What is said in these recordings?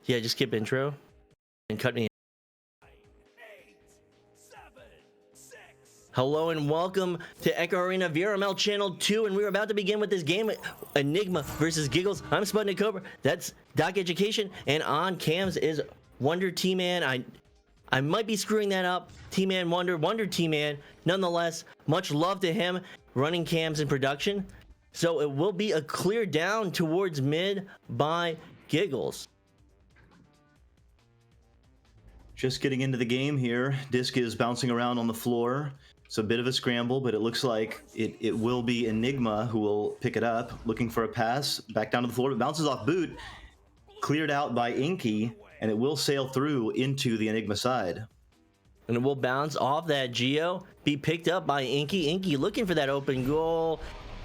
Yeah, just skip intro and cut me. Hello and welcome to Echo Arena VRML Channel 2, and we're about to begin with this game, Enigma versus Giggles. I'm SputnikKobra, that's Doc Education, and on cams is Wonder T-Man. I might be screwing that up. T-Man Wonder T-Man. Nonetheless, much love to him running cams in production. So it will be a clear down towards mid by Giggles. Just getting into the game here. Disc is bouncing around on the floor. It's a bit of a scramble, but it looks like it will be Enigma who will pick it up. Looking for a pass. Back down to the floor. It bounces off boot. Cleared out by Inky, and it will sail through into the Enigma side. And it will bounce off that Geo. Be picked up by Inky. Inky looking for that open goal.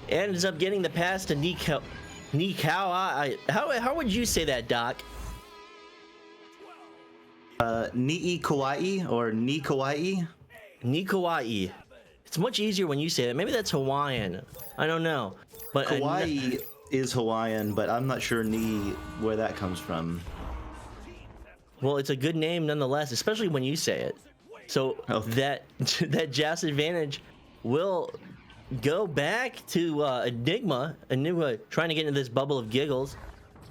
Ends up getting the pass to Nikao. How would you say that, Doc? Nii Kawaii or Ni Kawaii? Ni Kawaii. It's much easier when you say that. Maybe that's Hawaiian. I don't know. But Kawaii is Hawaiian, but I'm not sure Ni where that comes from. Well, it's a good name nonetheless, especially when you say it. So that Jazz advantage will go back to Enigma trying to get into this bubble of Giggles,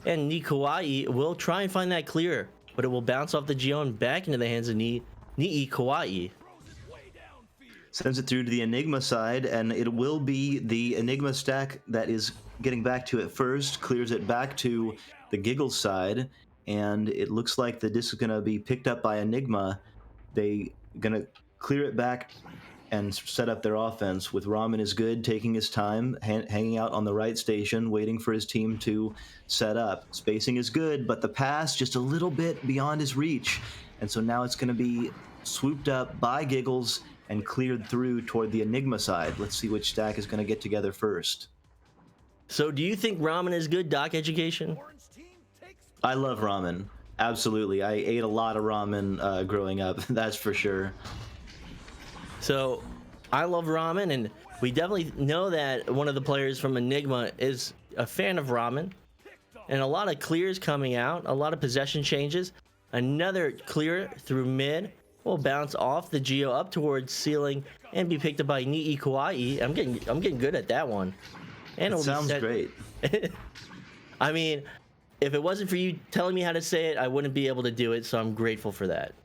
and Ni Kawaii will try and find that clear, but it will bounce off the Geo and back into the hands of Nii Kawaii. Sends it through to the Enigma side, and it will be the Enigma stack that is getting back to it first. Clears it back to the Giggles side, and it looks like the disc is going to be picked up by Enigma. They going to clear it back and set up their offense with Ramen is good, taking his time, hanging out on the right station, waiting for his team to set up. Spacing is good, but the pass just a little bit beyond his reach. And so now it's going to be swooped up by Giggles and cleared through toward the Enigma side. Let's see which stack is going to get together first. So do you think Ramen is good, Doc Education? I love ramen. Absolutely. I ate a lot of ramen growing up, that's for sure. So I love ramen, and we definitely know that one of the players from Enigma is a fan of ramen, and a lot of clears coming out, a lot of possession changes. Another clear through mid will bounce off the Geo up towards ceiling and be picked up by Nii Kawaii. I'm getting good at that one. And it sounds great. I mean, if it wasn't for you telling me how to say it, I wouldn't be able to do it, so I'm grateful for that.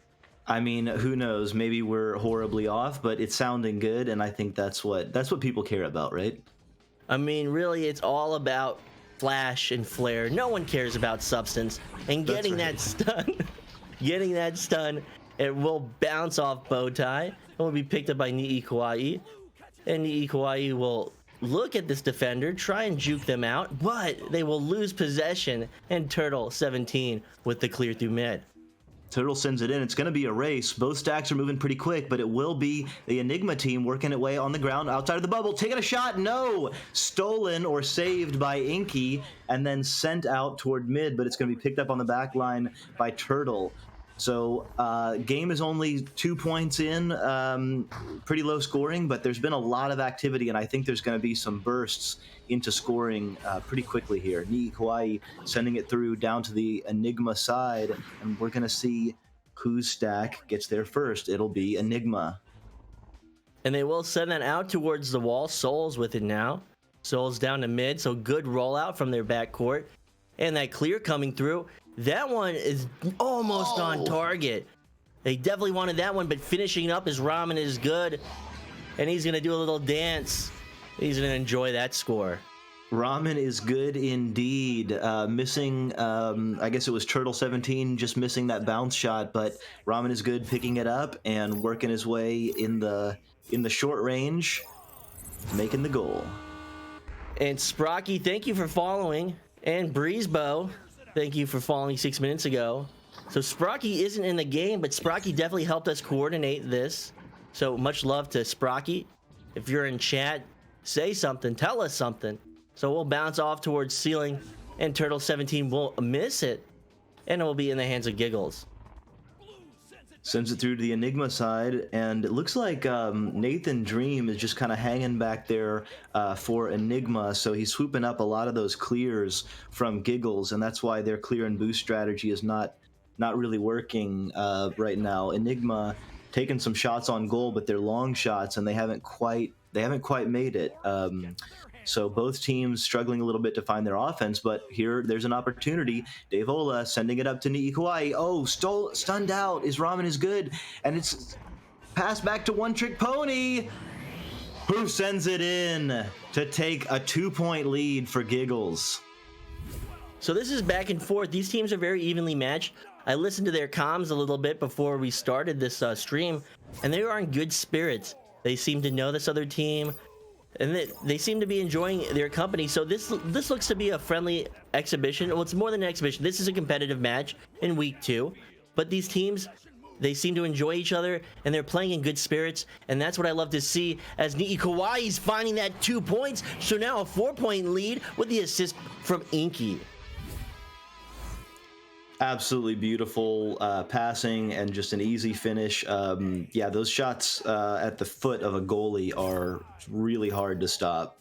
I mean, who knows? Maybe we're horribly off, but it's sounding good, and I think that's what people care about, right? I mean, really, it's all about flash and flare. No one cares about substance. And getting that stun, getting that stun, it will bounce off Bowtie. It will be picked up by Nii Kawaii, and Nii Kawaii will look at this defender, try and juke them out, but they will lose possession, and Turtle 17 with the clear through mid. Turtle sends it in. It's going to be a race. Both stacks are moving pretty quick, but it will be the Enigma team working its way on the ground outside of the bubble. Taking a shot. No! Stolen or saved by Inky and then sent out toward mid, but it's going to be picked up on the back line by Turtle. So game is only 2 points in. Pretty low scoring, but there's been a lot of activity, and I think there's going to be some bursts into scoring pretty quickly here. Nii Kawaii sending it through down to the Enigma side, and we're going to see whose stack gets there first. It'll be Enigma. And they will send that out towards the wall. Soul's with it now. Soul's down to mid, so good rollout from their backcourt. And that clear coming through. That one is almost on target. They definitely wanted that one, but finishing up his Ramen is good. And he's going to do a little dance. He's going to enjoy that score. Ramen is good indeed. Missing, I guess it was Turtle 17 just missing that bounce shot, but Ramen is good picking it up and working his way in the short range, making the goal. And Sprocky, thank you for following. And Breezebo, thank you for following 6 minutes ago. So Sprocky isn't in the game, but Sprocky definitely helped us coordinate this. So much love to Sprocky. If you're in chat, say something, tell us something. So we'll bounce off towards ceiling, and Turtle 17 will miss it, and it will be in the hands of Giggles. Sends it through to the Enigma side, and it looks like Nathan Dream is just kind of hanging back there for Enigma, so he's swooping up a lot of those clears from Giggles, and that's why their clear and boost strategy is not really working right now. Enigma taking some shots on goal, but they're long shots, and they haven't quite made it. So both teams struggling a little bit to find their offense, but there's an opportunity. Dave Ola sending it up to Ni'i Kawai. Oh, stunned out. Is Ramen is good, and it's passed back to One Trick Pony, who sends it in to take a 2-point lead for Giggles. So this is back and forth. These teams are very evenly matched. I listened to their comms a little bit before we started this stream, and they are in good spirits. They seem to know this other team, and they seem to be enjoying their company. So this looks to be a friendly exhibition. Well, it's more than an exhibition. This is a competitive match in week 2. But these teams, they seem to enjoy each other, and they're playing in good spirits. And that's what I love to see, as Ni'i Kawai is finding that 2 points. So now a 4-point lead with the assist from Inky. Absolutely beautiful passing and just an easy finish. Yeah, those shots at the foot of a goalie are really hard to stop.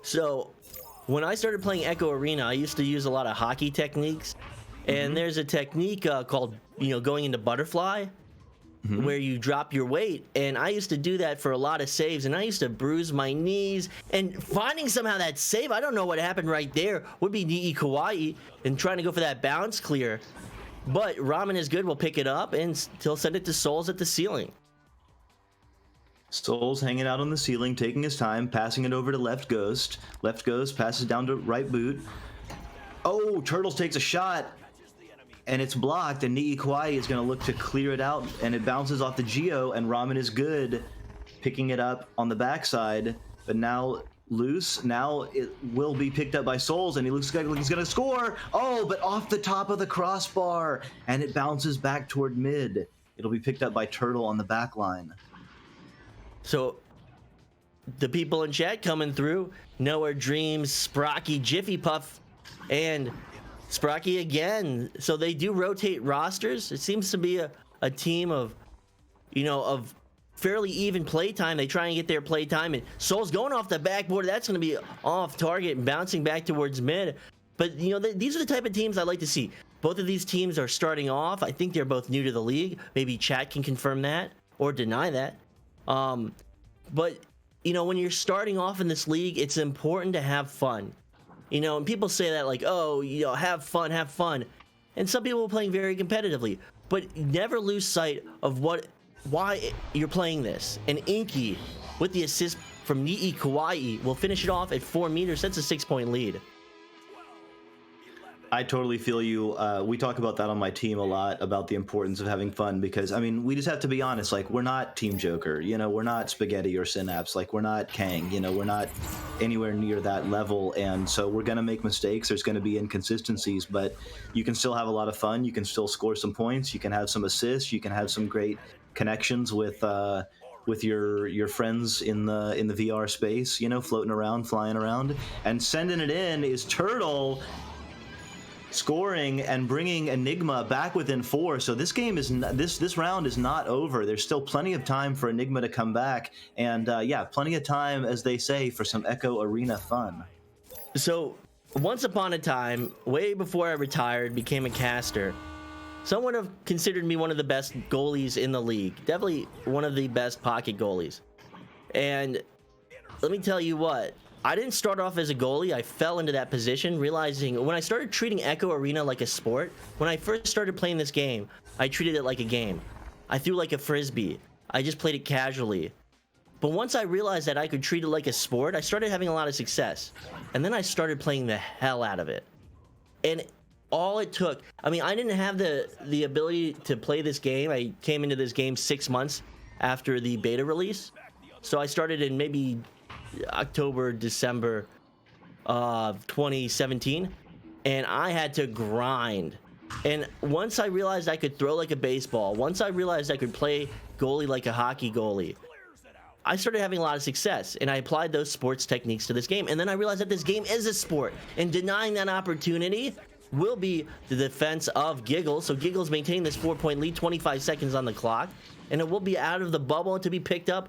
So when I started playing Echo Arena, I used to use a lot of hockey techniques. And there's a technique called, going into butterfly, where you drop your weight. And I used to do that for a lot of saves, and I used to bruise my knees. And finding somehow that save, I don't know what happened right there, would be Ni'i Kawai and trying to go for that bounce clear. But Ramen is good, will pick it up, and he'll send it to Souls at the ceiling. Souls hanging out on the ceiling, taking his time, passing it over to Left Ghost. Left Ghost passes down to Right Boot. Oh, Turtles takes a shot, and it's blocked, and Ni'i Kawai is going to look to clear it out, and it bounces off the Geo, and Ramen is good, picking it up on the backside, but now loose. Now it will be picked up by Souls, and he looks like he's going to score. Oh, but off the top of the crossbar, and it bounces back toward mid. It'll be picked up by Turtle on the back line. So the people in chat coming through, Noah Dreams, Sprocky, Jiffy Puff, and Sprocky again. So they do rotate rosters. It seems to be a team of, of fairly even play time. They try and get their play time, and Soul's going off the backboard. That's going to be off target and bouncing back towards mid. But these are the type of teams I like to see. Both of these teams are starting off. I think they're both new to the league. Maybe chat can confirm that or deny that. But when you're starting off in this league, it's important to have fun. And people say that like, oh, have fun. And some people are playing very competitively, but never lose sight of why you're playing this. And Inky, with the assist from Ni'i Kawai, will finish it off at 4 meters. That's a 6-point lead. I totally feel you. We talk about that on my team a lot, about the importance of having fun, because we just have to be honest. Like, we're not Team Joker, we're not Spaghetti or Synapse, like we're not Kang, we're not anywhere near that level, and so we're gonna make mistakes. There's gonna be inconsistencies, but you can still have a lot of fun. You can still score some points. You can have some assists. You can have some great connections with your friends in the VR space, floating around, flying around, and sending it in is Turtle, scoring and bringing Enigma back within 4. So this game is this round is not over. There's still plenty of time for Enigma to come back, and plenty of time, as they say, for some Echo Arena fun. So once upon a time, way before I retired, became a caster, someone have considered me one of the best goalies in the league. Definitely one of the best pocket goalies. And let me tell you what, I didn't start off as a goalie. I fell into that position, realizing when I started treating Echo Arena like a sport, when I first started playing this game, I treated it like a game. I threw like a frisbee. I just played it casually. But once I realized that I could treat it like a sport, I started having a lot of success. And then I started playing the hell out of it. And all it took, I didn't have the ability to play this game. I came into this game 6 months after the beta release. So I started in maybe October, December of 2017, and I had to grind. And once I realized I could throw like a baseball, once I realized I could play goalie like a hockey goalie, I started having a lot of success, and I applied those sports techniques to this game. And then I realized that this game is a sport, and denying that opportunity will be the defense of Giggles. So Giggles maintaining this 4-point lead, 25 seconds on the clock, and it will be out of the bubble to be picked up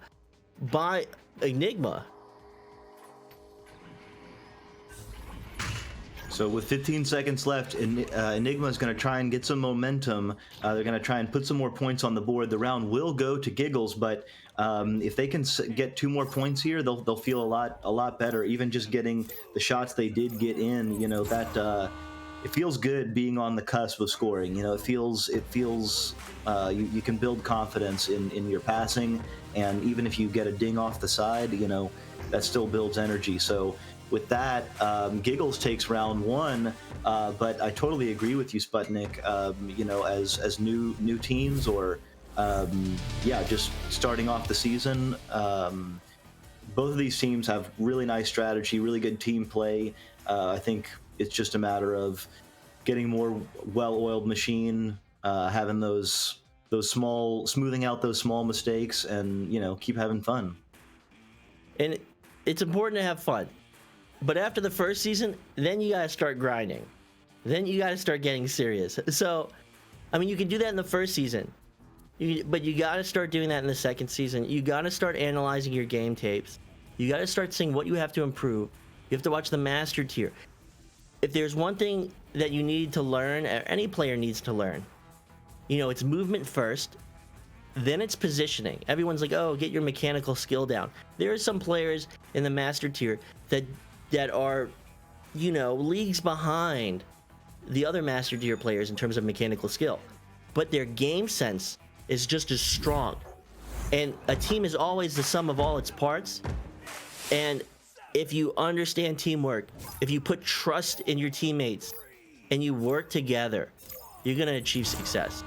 by Enigma. So with 15 seconds left, Enigma is going to try and get some momentum. They're going to try and put some more points on the board. The round will go to Giggles, but if they can get 2 more points here, they'll feel a lot better. Even just getting the shots they did get in, you know, that it feels good being on the cusp of scoring. You know, it feels you can build confidence in your passing, and even if you get a ding off the side, you know, that still builds energy. So with that, Giggles takes round 1, but I totally agree with you, Sputnik. You know, as new teams, or just starting off the season, both of these teams have really nice strategy, really good team play. I think it's just a matter of getting more well-oiled machine, having those smoothing out those small mistakes, and, you know, keep having fun. And it's important to have fun. But after the first season, then you gotta start grinding. Then you gotta start getting serious. So, I mean, you can do that in the first season, but you gotta start doing that in the second season. You gotta start analyzing your game tapes. You gotta start seeing what you have to improve. You have to watch the master tier. If there's one thing that you need to learn, or any player needs to learn, you know, it's movement first, then it's positioning. Everyone's like, oh, get your mechanical skill down. There are some players in the master tier that are, you know, leagues behind the other master tier players in terms of mechanical skill, but their game sense is just as strong. And a team is always the sum of all its parts. And if you understand teamwork, if you put trust in your teammates and you work together, you're going to achieve success.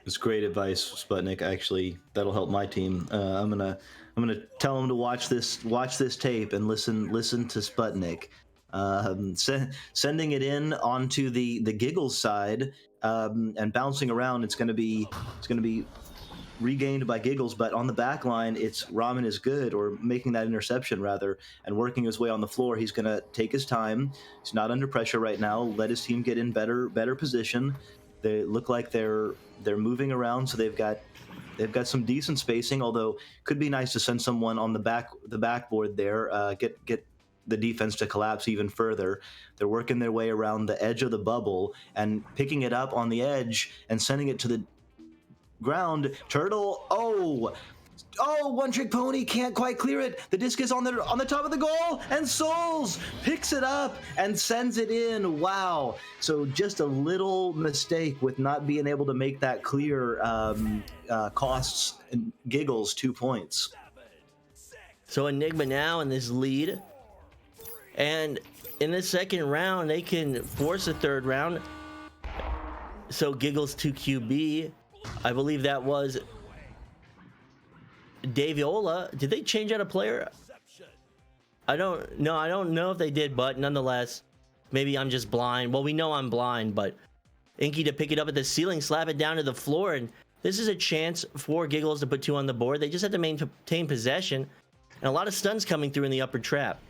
It's great advice, Sputnik. Actually, that'll help my team. I'm gonna tell them to watch this tape and listen to Sputnik. Sending it in onto the Giggles side, and bouncing around. It's gonna be regained by Giggles, but on the back line, it's Ramen is good, or making that interception rather, and working his way on the floor. He's gonna take his time. He's not under pressure right now. Let his team get in better position. They look like they're moving around, so they've got some decent spacing. Although could be nice to send someone on the backboard there, get the defense to collapse even further. They're working their way around the edge of the bubble and picking it up on the edge and sending it to the ground. Turtle, one trick pony, can't quite clear it. The disc is on the top of the goal, and Souls picks it up and sends it in. Wow. So just a little mistake with not being able to make that clear costs Giggles 2 points. So Enigma now in this lead, and in the second round they can force a third round. So Giggles to QB, I believe that was Daviola. Did they change out a player? I don't know if they did, but nonetheless, maybe I'm just blind. Well, we know I'm blind, but Inky to pick it up at the ceiling, slap it down to the floor, and this is a chance for Giggles to put 2 on the board. They just have to maintain possession, and a lot of stuns coming through in the upper trap.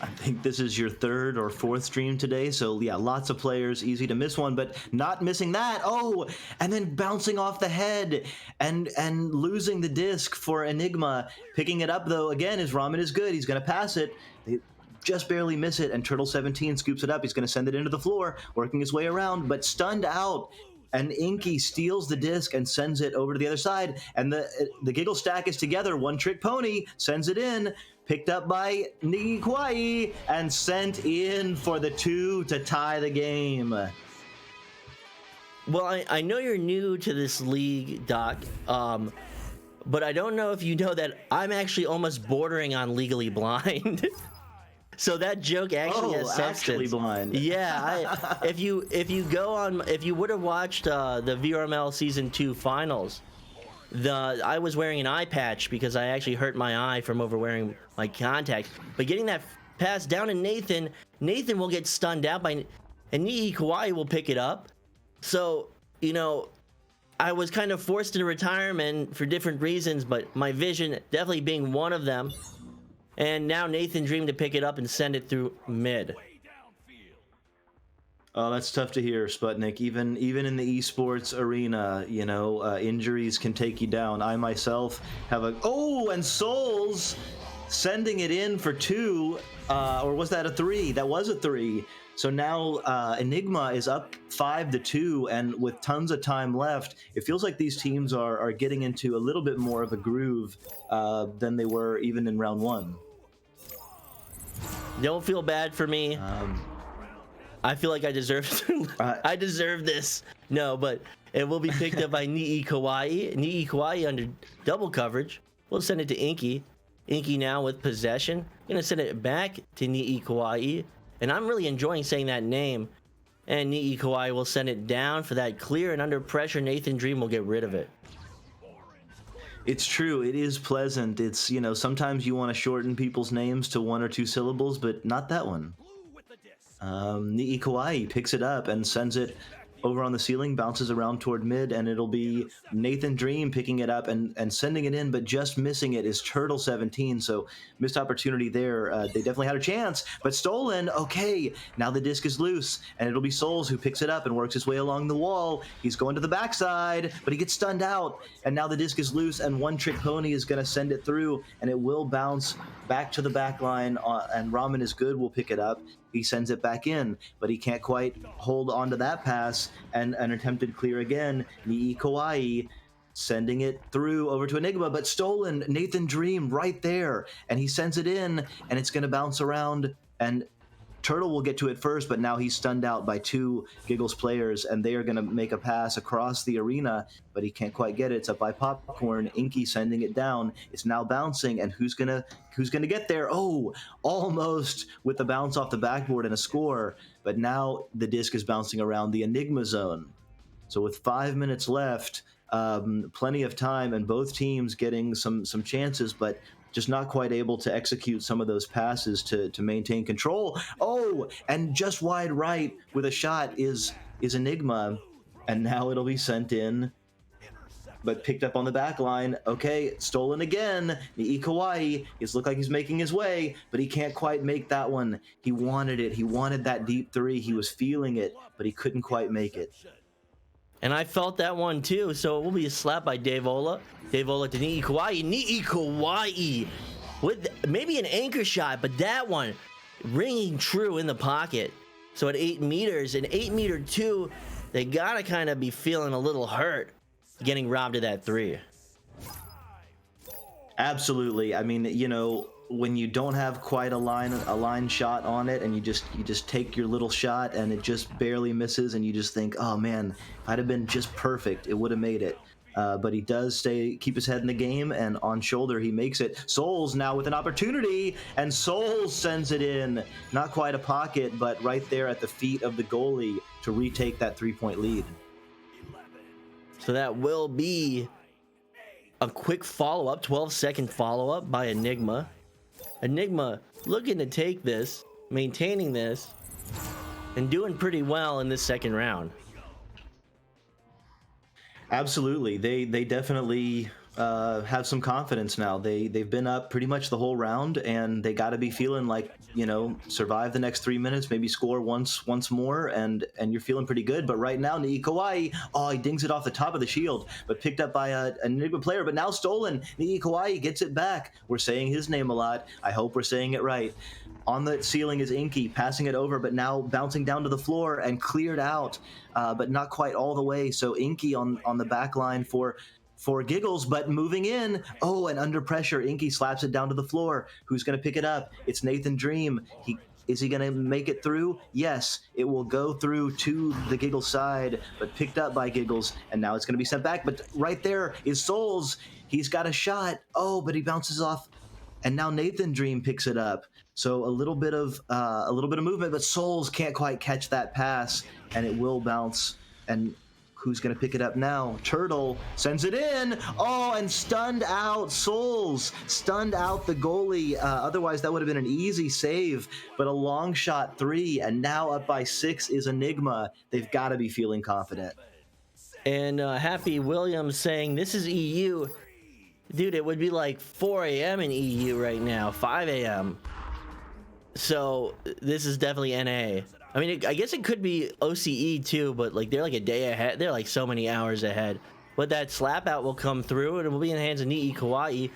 I think this is your 3rd or 4th stream today, so yeah, lots of players, easy to miss one, but not missing that. Oh, and then bouncing off the head and losing the disc for Enigma. Picking it up, though, again, is Ramen is good. He's going to pass it. They just barely miss it, and Turtle 17 scoops it up. He's going to send it into the floor, working his way around, but stunned out. And Inky steals the disc and sends it over to the other side, and the Giggle stack is together. One Trick Pony sends it in, picked up by Nigi Kawaii, and sent in for the 2 to tie the game. Well, I know you're new to this league, Doc, but I don't know if you know that I'm actually almost bordering on legally blind. So that joke actually has substance. Actually blind. Yeah, if you would have watched the VRML season 2 finals, I was wearing an eye patch because I actually hurt my eye from over wearing my contacts. But getting that pass down to Nathan will get stunned out by, and Nigi Kawaii will pick it up. So, you know, I was kind of forced into retirement for different reasons, but my vision definitely being one of them. And now Nathan Dream to pick it up and send it through mid. Oh, that's tough to hear, Sputnik. Even in the esports arena, you know, injuries can take you down. I myself have a and Souls sending it in for 2, or was that a 3? That was a 3. So now Enigma is up 5-2, and with tons of time left, it feels like these teams are getting into a little bit more of a groove than they were even in round 1. Don't feel bad for me. I feel like I deserve I deserve this. No, but it will be picked up by Nii Kawaii. Nii Kawaii under double coverage. We'll send it to Inky. Inky now with possession. Gonna send it back to Nii Kawaii. And I'm really enjoying saying that name. And Nii Kawaii will send it down for that clear, and under pressure, Nathan Dream will get rid of it. It's true. It is pleasant. It's, you know, sometimes you want to shorten people's names to 1 or 2 syllables, but not that one. Nii Kawaii picks it up and sends it over on the ceiling, bounces around toward mid, and it'll be Nathan Dream picking it up and sending it in, but just missing it is Turtle17, so missed opportunity there. They definitely had a chance, but stolen. Okay, now the disc is loose, and it'll be Souls who picks it up and works his way along the wall. He's going to the backside, but he gets stunned out, and now the disc is loose, and One Trick Pony is going to send it through, and it will bounce back to the back line, and Ramen is good, will pick it up. He sends it back in, but he can't quite hold on to that pass, and an attempted clear again. Nii Kawaii sending it through over to Enigma, but stolen. Nathan Dream right there, and he sends it in, and it's going to bounce around, and Turtle will get to it first, but now he's stunned out by 2 Giggles players, and they are going to make a pass across the arena, but he can't quite get it. It's up by Popcorn. Inky sending it down. It's now bouncing, and who's gonna get there? Oh, almost with the bounce off the backboard and a score, but now the disc is bouncing around the Enigma zone. So with 5 minutes left, plenty of time, and both teams getting some chances, but just not quite able to execute some of those passes to maintain control. Oh, and just wide right with a shot is Enigma, and now it'll be sent in, but picked up on the back line. Okay, stolen again. Nii Kawaii look like he's making his way, but he can't quite make that one. He wanted it. He wanted that deep 3. He was feeling it, but he couldn't quite make it. And I felt that one too, so it will be a slap by Dave Ola. Dave Ola to Nii Kawaii. Nii Kawaii with maybe an anchor shot, but that one ringing true in the pocket. So at 8 meters, and 8 meter 2, they gotta kind of be feeling a little hurt getting robbed of that 3. Absolutely. I mean, you know, when you don't have quite a line shot on it, and you just take your little shot and it just barely misses, and you just think, oh man, if I'd have been just perfect, it would have made it. But he does keep his head in the game, and on shoulder he makes it. Souls now with an opportunity, and Souls sends it in. Not quite a pocket, but right there at the feet of the goalie to retake that 3-point lead. So that will be a quick follow-up, 12-second follow-up by Enigma. Enigma looking to take this, maintaining this, and doing pretty well in this second round. Absolutely. They definitely have some confidence now. They've been up pretty much the whole round, and they got to be feeling like, you know, survive the next 3 minutes, maybe score once more, and you're feeling pretty good. But right now, Nii Kawaii, he dings it off the top of the shield, but picked up by an Enigma player, but now stolen. Nii Kawaii gets it back. We're saying his name a lot. I hope we're saying it right. On the ceiling is Inky, passing it over, but now bouncing down to the floor and cleared out, but not quite all the way. So Inky on the back line for Giggles, but moving in. Oh, and under pressure, Inky slaps it down to the floor. Who's going to pick it up? It's Nathan Dream. Is he going to make it through? Yes, it will go through to the Giggles side, but picked up by Giggles, and now it's going to be sent back. But right there is Souls. He's got a shot. Oh, but he bounces off, and now Nathan Dream picks it up. So a little bit of movement, but Souls can't quite catch that pass, and it will bounce. And who's going to pick it up now? Turtle sends it in. Oh, and stunned out Souls. Stunned out the goalie. Otherwise, that would have been an easy save, but a long shot 3, and now up by 6 is Enigma. They've got to be feeling confident. And Happy Williams saying, this is EU. Dude, it would be like 4 a.m. in EU right now, 5 a.m. So this is definitely NA. I mean, I guess it could be OCE too, but like they're like a day ahead. They're like so many hours ahead. But that slap out will come through, and it will be in the hands of Nii Kawaii.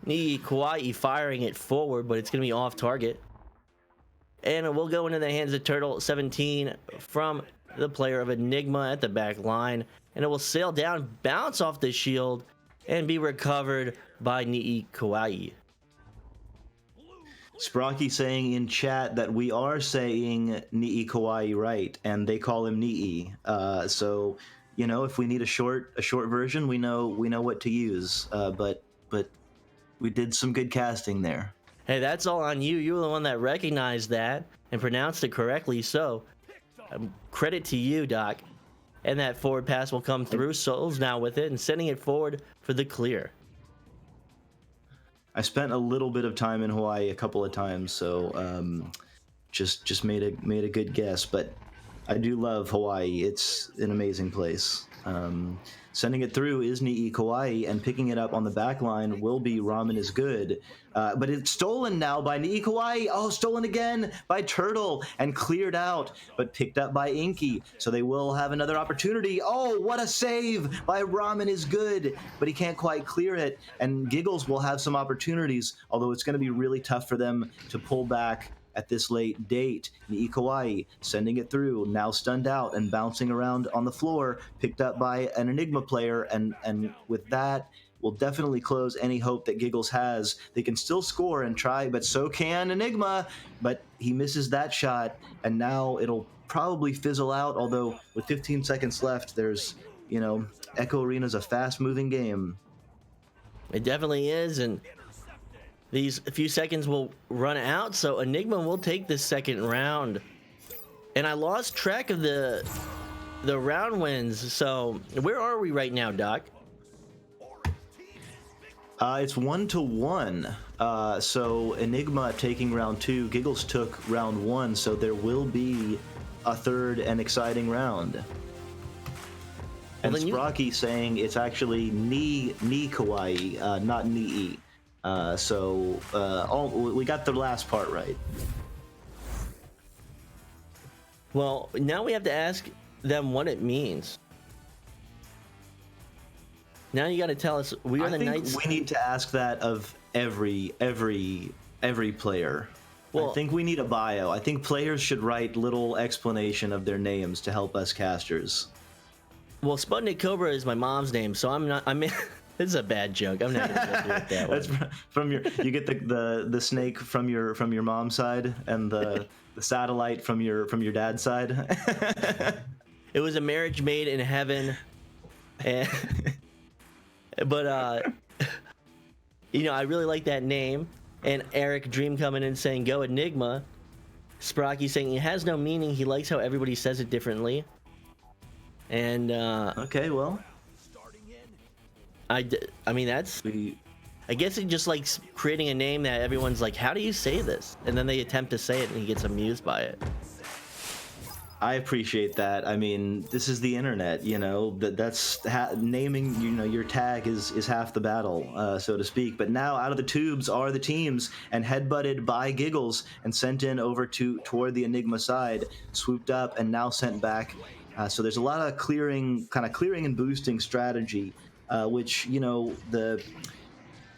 Nii Kawaii firing it forward, but it's going to be off target. And it will go into the hands of Turtle 17 from the player of Enigma at the back line. And it will sail down, bounce off the shield, and be recovered by Nii Kawaii. Sprocky saying in chat that we are saying Nii Kawaii right, and they call him Nii. So, you know, if we need a short version, we know what to use. But we did some good casting there. Hey, that's all on you. You were the one that recognized that and pronounced it correctly. So, credit to you, Doc. And that forward pass will come through. Soul's now with it and sending it forward for the clear. I spent a little bit of time in Hawaii a couple of times, so just made a good guess. But I do love Hawaii. It's an amazing place. Sending it through is Nii Kawaii, and picking it up on the back line will be Ramen is Good. But it's stolen now by Nii Kawaii. Oh, stolen again by Turtle and cleared out, but picked up by Inky. So they will have another opportunity. Oh, what a save by Ramen is Good, but he can't quite clear it. And Giggles will have some opportunities, although it's going to be really tough for them to pull back at this late date. Nii Kawaii sending it through, now stunned out and bouncing around on the floor, picked up by an Enigma player, and with that will definitely close any hope that Giggles has. They can still score and try, but so can Enigma, but he misses that shot, and now it'll probably fizzle out, although with 15 seconds left, there's, you know, Echo Arena's a fast-moving game. It definitely is, and these few seconds will run out, so Enigma will take the second round. And I lost track of the round wins, so where are we right now, Doc? It's 1-1. So Enigma taking round 2, Giggles took round 1, so there will be a third and exciting round. And Sprocky saying it's actually Nii Kawaii, not Nii. We got the last part right. Well, now we have to ask them what it means. Now you got to tell us. We are the Knights. We need to ask that of every player. Well, I think we need a bio. I think players should write little explanation of their names to help us casters. Well, SputnikKobra is my mom's name, so I'm not. This is a bad joke. I'm not gonna go through it that way. That's from your. You get the snake from your mom's side, and the satellite from your dad's side. It was a marriage made in heaven, and but you know, I really like that name. And Eric Dream coming in saying go Enigma. Sprocky saying it has no meaning. He likes how everybody says it differently. And okay, well, I mean that's. I guess it just likes creating a name that everyone's like, how do you say this? And then they attempt to say it, and he gets amused by it. I appreciate that. I mean, this is the internet, you know. That's naming. You know, your tag is half the battle, so to speak. But now, out of the tubes are the teams, and headbutted by Giggles and sent in over toward the Enigma side, swooped up and now sent back. So there's a lot of clearing and boosting strategy, which, you know,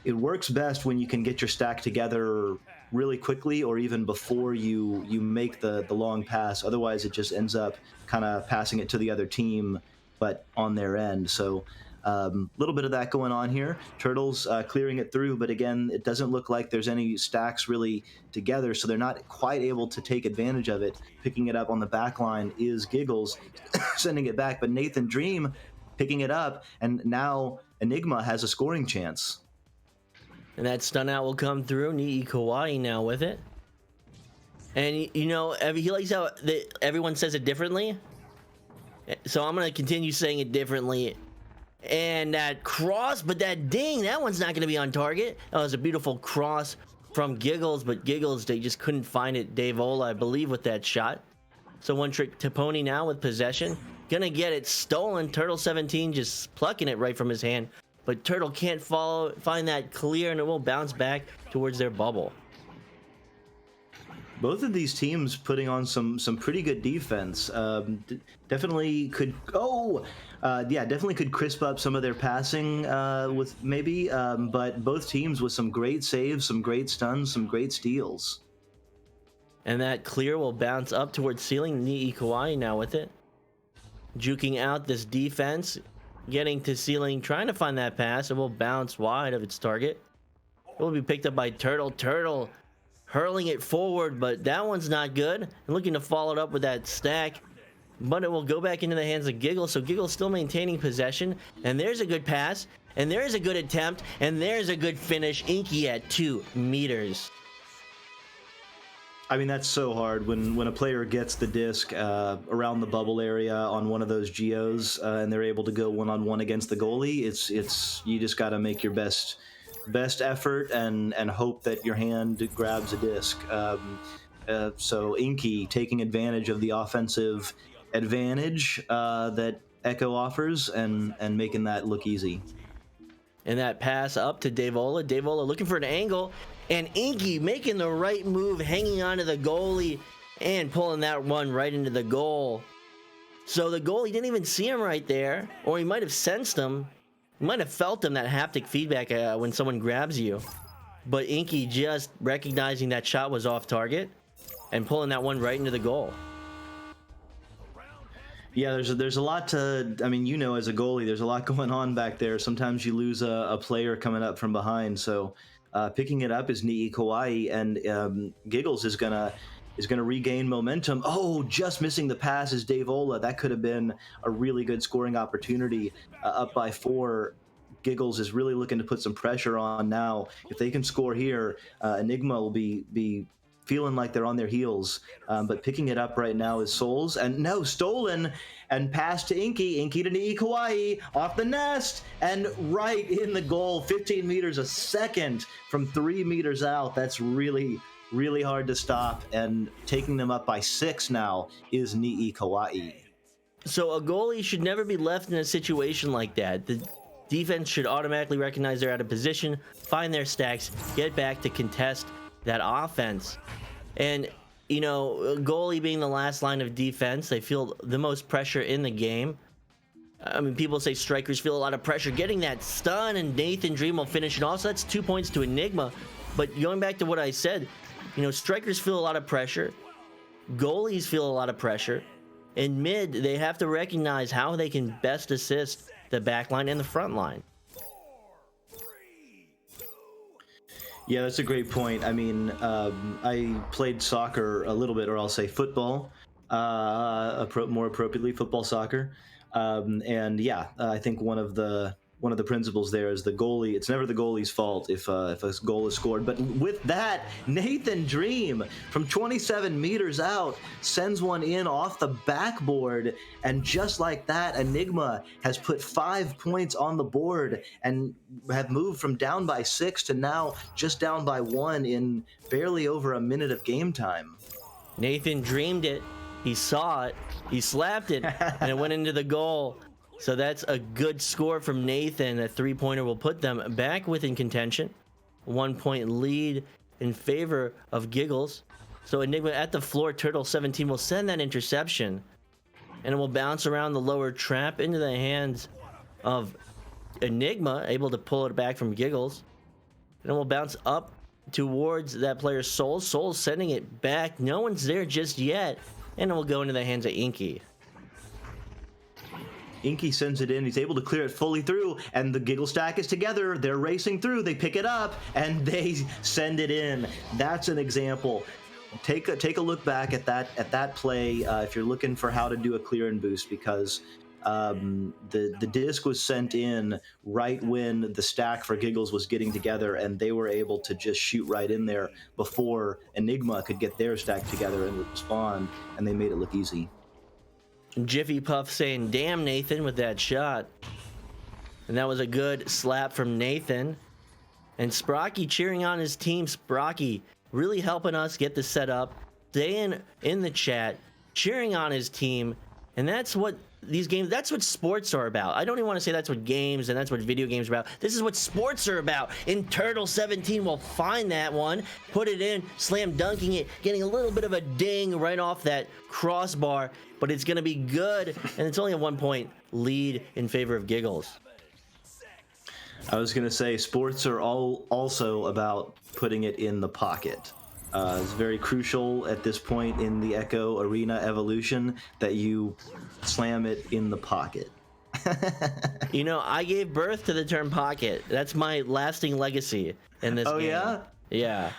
it works best when you can get your stack together really quickly, or even before you make the long pass. Otherwise, it just ends up kind of passing it to the other team, but on their end. So a little bit of that going on here. Turtles clearing it through, but again, it doesn't look like there's any stacks really together, so they're not quite able to take advantage of it. Picking it up on the back line is Giggles, sending it back, but Nathan Dream picking it up, and now Enigma has a scoring chance. And that stun out will come through. Nii Kawaii now with it. And, you know, he likes how everyone says it differently. So I'm going to continue saying it differently. And that cross, but that ding, that one's not going to be on target. That was a beautiful cross from Giggles, but Giggles, they just couldn't find it. Dave Ola, I believe, with that shot. So one trick to Pony now with possession. Gonna get it stolen. Turtle 17 just plucking it right from his hand. but Turtle can't find that clear, and it will bounce back towards their bubble. Both of these teams putting on some pretty good defense. Definitely could. Oh, yeah, definitely could crisp up some of their passing with maybe. But both teams with some great saves, some great stuns, some great steals. And that clear will bounce up towards ceiling. Nii Kawhi now with it, juking out this defense, getting to ceiling, trying to find that pass. It will bounce wide of its target. It will be picked up by Turtle. Turtle hurling it forward, but that one's not good. And looking to follow it up with that stack, but it will go back into the hands of Giggles. So Giggles still maintaining possession. And there's a good pass, and there's a good attempt, and there's a good finish. Inky at 2 meters. I mean, that's so hard when a player gets the disc around the bubble area on one of those geos and they're able to go one-on-one against the goalie. It's you just got to make your best effort and hope that your hand grabs a disc. So Inky taking advantage of the offensive advantage that Echo offers and making that look easy. And that pass up to Davola. Davola looking for an angle. And Inky making the right move, hanging onto the goalie and pulling that one right into the goal. So the goalie didn't even see him right there, or he might have sensed him. He might have felt him, that haptic feedback when someone grabs you. But Inky just recognizing that shot was off target and pulling that one right into the goal. Yeah, there's a lot to. I mean, as a goalie, there's a lot going on back there. Sometimes you lose a player coming up from behind, so. Picking it up is Nii Kawhi, and Giggles is gonna regain momentum. Oh, just missing the pass is Davola. That could have been a really good scoring opportunity. Up by 4, Giggles is really looking to put some pressure on now. If they can score here, Enigma will be feeling like they're on their heels. But picking it up right now is Souls, and no, stolen and passed to Inky. Inky to Nii Kawhi off the nest and right in the goal. 15 meters a second from 3 meters out. That's really, really hard to stop. And taking them up by 6 now is Nii Kawhi. So a goalie should never be left in a situation like that. The defense should automatically recognize they're out of position, find their stacks, get back to contest that offense. And goalie being the last line of defense, they feel the most pressure in the game. I mean, people say strikers feel a lot of pressure getting that stun, and Nathan Dream will finish it off. So that's 2 points to Enigma. But going back to what I said, strikers feel a lot of pressure, goalies feel a lot of pressure. In mid, they have to recognize how they can best assist the back line and the front line. Yeah, that's a great point. I mean, I played soccer a little bit, or I'll say football, more appropriately, football, soccer. And yeah, I think one of the principles there is the goalie. It's never the goalie's fault if a goal is scored. But with that, Nathan Dream from 27 meters out sends one in off the backboard, and just like that, Enigma has put 5 points on the board and have moved from down by 6 to now just down by 1 in barely over a minute of game time. Nathan dreamed it. He saw it. He slapped it, and it went into the goal. So that's a good score from Nathan. A 3-pointer will put them back within contention. 1 point lead in favor of Giggles. So Enigma at the floor. Turtle 17 will send that interception, and it will bounce around the lower trap into the hands of Enigma, able to pull it back from Giggles. And it will bounce up towards that player's Soul. Soul sending it back. No one's there just yet, and it will go into the hands of Inky. Inky sends it in. He's able to clear it fully through, and the Giggle stack is together. They're racing through. They pick it up, and they send it in. That's an example. Take a look back at that play if you're looking for how to do a clear and boost, because the disc was sent in right when the stack for Giggles was getting together, and they were able to just shoot right in there before Enigma could get their stack together and respond, and they made it look easy. Jiffy Puff saying, "Damn, Nathan," with that shot. And that was a good slap from Nathan. And Sprocky cheering on his team. Sprocky really helping us get the setup. Staying in the chat, cheering on his team. And that's what these games, that's what sports are about. I don't even want to say that's what games and that's what video games are about. This is what sports are about. And Turtle 17 will find that one, put it in, slam dunking it, getting a little bit of a ding right off that crossbar, but it's going to be good. And it's only a 1-point lead in favor of Giggles. I was going to say sports are all also about putting it in the pocket. It's very crucial at this point in the Echo Arena evolution that you slam it in the pocket. You know, I gave birth to the term pocket. That's my lasting legacy in this game. Oh, yeah? Yeah.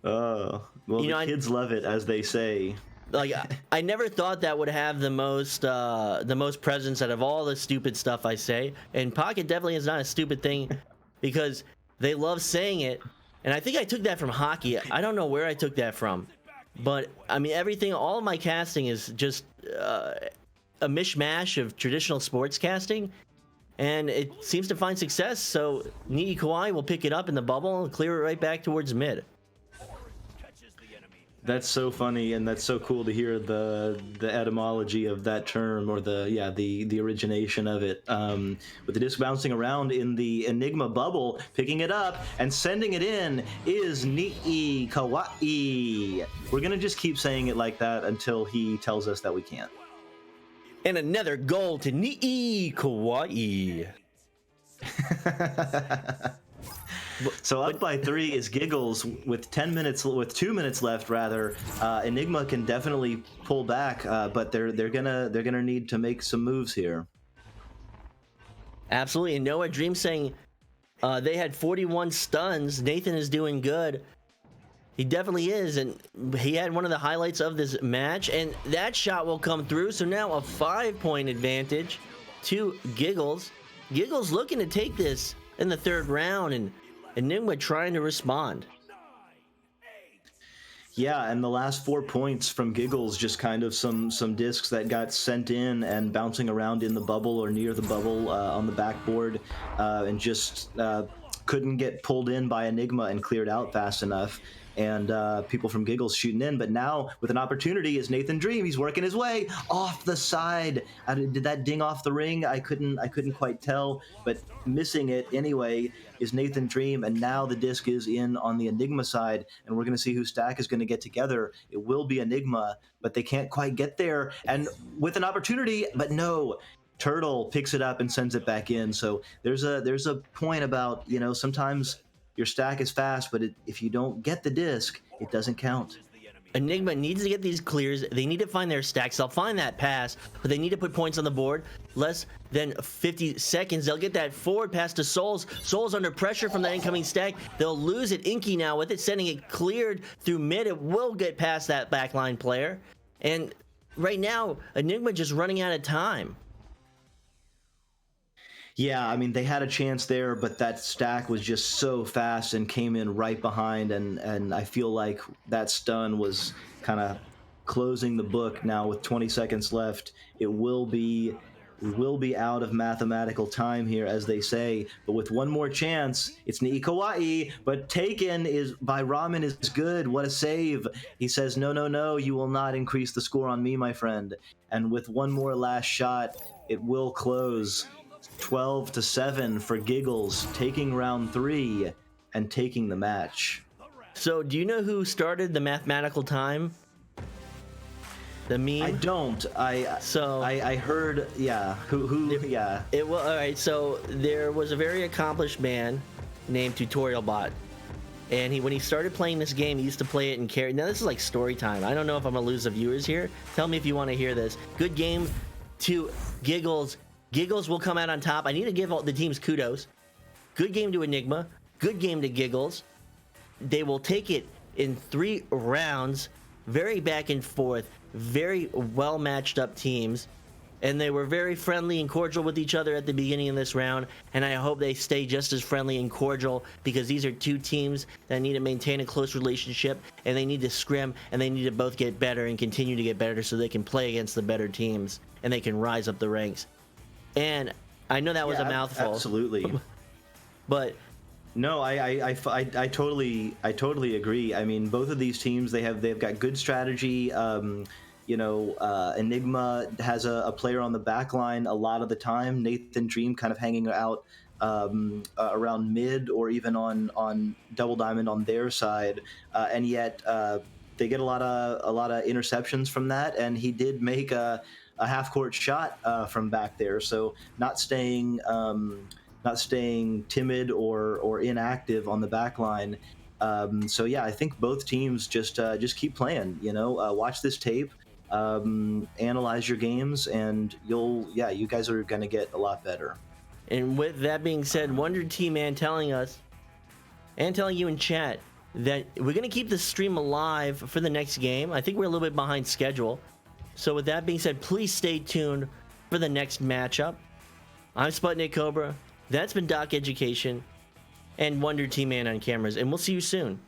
Oh, well, You know, kids love it, as they say. Like, I never thought that would have the most presence out of all the stupid stuff I say. And pocket definitely is not a stupid thing because they love saying it. And I think I took that from hockey. I don't know where I took that from. But, I mean, all of my casting is just a mishmash of traditional sports casting. And it seems to find success. So, Nii Kawhi will pick it up in the bubble and clear it right back towards mid. That's so funny, and that's so cool to hear the etymology of that term, or the origination of it. With the disc bouncing around in the Enigma bubble, picking it up and sending it in is Nii Kawai. We're gonna just keep saying it like that until he tells us that we can't. And another goal to Nii Kawai. So up by 3 is Giggles with 2 minutes left rather. Enigma can definitely pull back, but they're gonna need to make some moves here. Absolutely. And Noah Dream saying they had 41 stuns. Nathan is doing good. He definitely is, and he had one of the highlights of this match, and that shot will come through. So now a 5-point advantage to Giggles. Giggles looking to take this in the 3rd round, and Enigma trying to respond. Yeah, and the last 4 points from Giggles, just kind of some discs that got sent in and bouncing around in the bubble or near the bubble on the backboard, and just couldn't get pulled in by Enigma and cleared out fast enough. And people from Giggles shooting in, but now with an opportunity is Nathan Dream. He's working his way off the side. Did that ding off the ring? I couldn't quite tell, but missing it anyway is Nathan Dream, and now the disc is in on the Enigma side, and we're going to see who Stack is going to get together. It will be Enigma, but they can't quite get there, and with an opportunity, but no. Turtle picks it up and sends it back in. So there's a point about, you know, sometimes your stack is fast, but if you don't get the disc, it doesn't count. Enigma needs to get these clears. They need to find their stacks. They'll find that pass, but they need to put points on the board. Less than 50 seconds. They'll get that forward pass to Souls. Souls under pressure from the incoming stack. They'll lose it. Inky now with it, sending it cleared through mid. It will get past that backline player. And right now, Enigma just running out of time. Yeah, I mean, they had a chance there, but that stack was just so fast and came in right behind, and I feel like that stun was kind of closing the book now with 20 seconds left. We will be out of mathematical time here, as they say, but with one more chance, it's Nii Kawai, but taken is by Ramen is good. What a save. He says, no, you will not increase the score on me, my friend. And with one more last shot, it will close. 12-7 for Giggles, taking round 3 and taking the match. So, do you know who started the mathematical time? The meme? I don't. I heard. Yeah. Who? Yeah. It was all right. So there was a very accomplished man named TutorialBot, and when he started playing this game, he used to play it in carry. Now this is like story time. I don't know if I'm gonna lose the viewers here. Tell me if you want to hear this. Good game to Giggles. Giggles will come out on top. I need to give all the teams kudos. Good game to Enigma. Good game to Giggles. They will take it in 3 rounds. Very back and forth. Very well matched up teams. And they were very friendly and cordial with each other at the beginning of this round. And I hope they stay just as friendly and cordial, because these are 2 teams that need to maintain a close relationship, and they need to scrim, and they need to both get better and continue to get better so they can play against the better teams and they can rise up the ranks. And I know that was a mouthful. Absolutely. But no, I totally agree. I mean, both of these teams, they've got good strategy. Enigma has a player on the back line a lot of the time. Nathan Dream kind of hanging out around mid or even on Double Diamond on their side, and yet they get a lot of interceptions from that. And he did make a half court shot from back there, so not staying timid or inactive on the back line. So yeah, I think both teams just keep playing. Watch this tape, analyze your games, and you guys are going to get a lot better. And with that being said, Wonder T Man telling us and telling you in chat that we're going to keep the stream alive for the next game. I think we're a little bit behind schedule. So with that being said, please stay tuned for the next matchup. I'm SputnikKobra. That's been Doc Education and Wonder T Man on cameras, and we'll see you soon.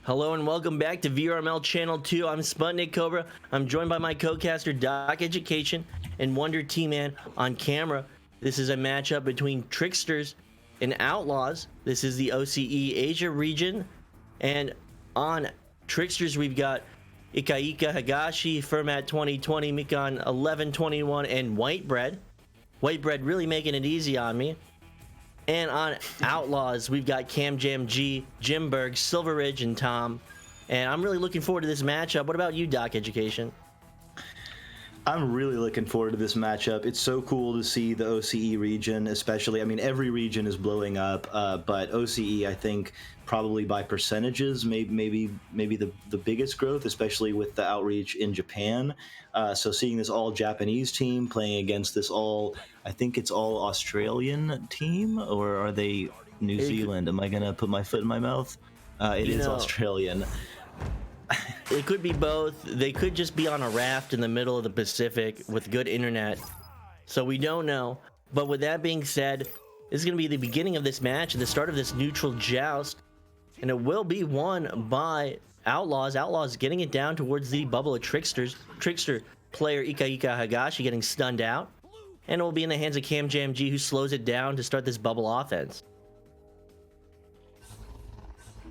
Hello and welcome back to VRML Channel 2. I'm SputnikKobra. I'm joined by my co-caster Doc Education and Wonder T-Man on camera. This is a matchup between Tricksters and Outlaws. This is the OCE Asia region. And on Tricksters we've got Ikaika Higashi, Fermat 2020, Mikan 1121, and Whitebread. Whitebread really making it easy on me. And on Outlaws, we've got Cam Jam G, Jimberg, Silver Ridge, and Tom. And I'm really looking forward to this matchup. What about you, Doc Education? I'm really looking forward to this matchup. It's so cool to see the OCE region, especially. I mean, every region is blowing up, but OCE, I think, probably by percentages, maybe the biggest growth, especially with the outreach in Japan. So seeing this all Japanese team playing against this all, I think it's all Australian team, or are they New Zealand? Am I gonna put my foot in my mouth? It is Australian. It could be both. They could just be on a raft in the middle of the Pacific with good internet. So we don't know. But with that being said, this is going to be the beginning of this match and the start of this neutral joust. And it will be won by Outlaws. Outlaws getting it down towards the bubble of Tricksters. Trickster player Ikaika Higashi getting stunned out. And it will be in the hands of Cam Jam G, who slows it down to start this bubble offense.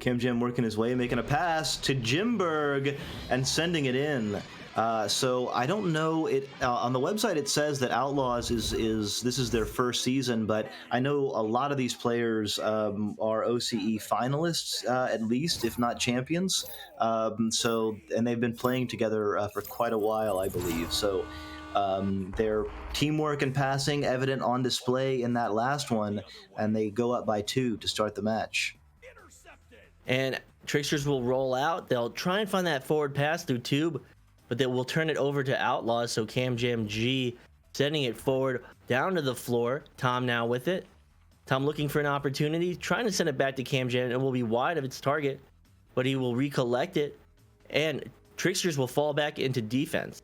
Cam Jam working his way, making a pass to Jimberg and sending it in. So I don't know. On the website it says that Outlaws is this is their first season, but I know a lot of these players are OCE finalists, at least, if not champions. And they've been playing together for quite a while, I believe. So their teamwork and passing evident on display in that last one, and they go up by 2 to start the match. And Tricksters will roll out. They'll try and find that forward pass through tube, but they will turn it over to Outlaws. So Cam Jam G sending it forward down to the floor. Tom now with it. Tom looking for an opportunity, trying to send it back to Cam Jam. It will be wide of its target, but he will recollect it. And Tricksters will fall back into defense.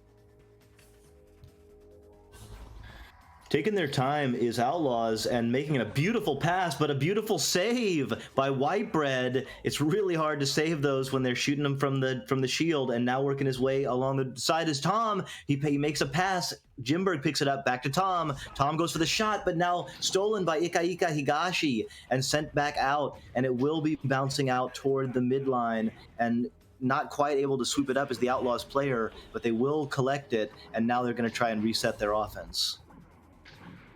Taking their time is Outlaws and making a beautiful pass, but a beautiful save by Whitebread. It's really hard to save those when they're shooting them from the shield, and now working his way along the side is Tom. He makes a pass. Jimberg picks it up back to Tom. Tom goes for the shot, but now stolen by Ikaika Higashi and sent back out, and it will be bouncing out toward the midline and not quite able to swoop it up as the Outlaws player, but they will collect it, and now they're going to try and reset their offense.